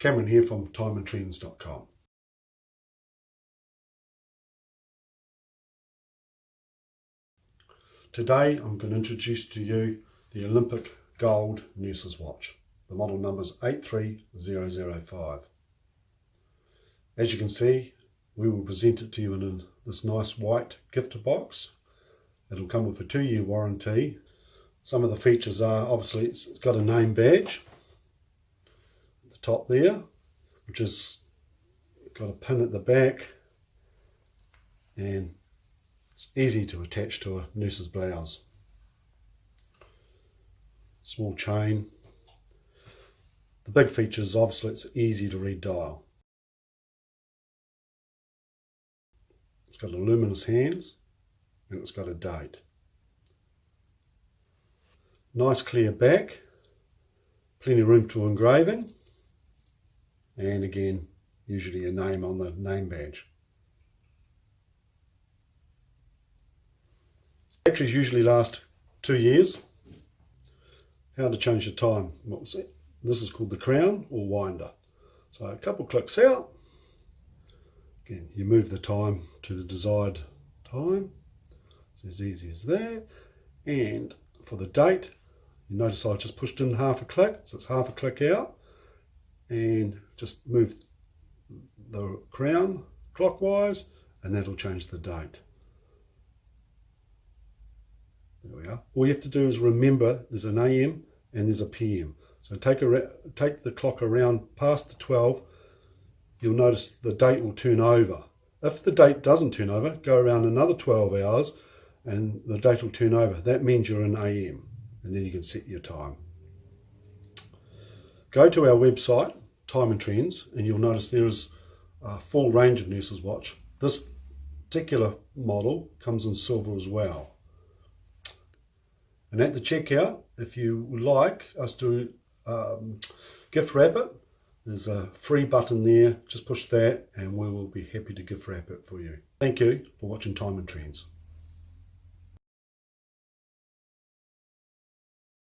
Cameron here from Time&Trends.com. Today I'm going to introduce to you the Olympic Gold Nurse's Watch. The model number is 83005. As you can see, we will present it to you in this nice white gift box. It'll come with a 2-year warranty. Some of the features are, obviously, it's got a name badge at the top there, which has got a pin at the back, and it's easy to attach to a nurse's blouse. Small chain. The big feature is obviously it's easy to read dial. It's got a luminous hands and it's got a date. Nice clear back, plenty of room for engraving, and again usually a name on the name badge. Batteries usually last 2 years. How to change the time? This is called the crown or winder. So a couple clicks out. Again, you move the time to the desired time. It's as easy as that. And for the date, you notice I just pushed in half a click, so it's half a click out. And just move the crown clockwise, and that'll change the date. There we are. All you have to do is remember there's an AM and there's a PM. So take the clock around past the 12, you'll notice the date will turn over. If the date doesn't turn over, go around another 12 hours and the date will turn over. That means you're in AM, and then you can set your time. Go to our website, Time and Trends, and you'll notice there is a full range of nurse's watch. This particular model comes in silver as well. And at the checkout, if you would like us to gift wrap it, there's a free button there. Just push that and we will be happy to gift wrap it for you. Thank you for watching Time and Trends.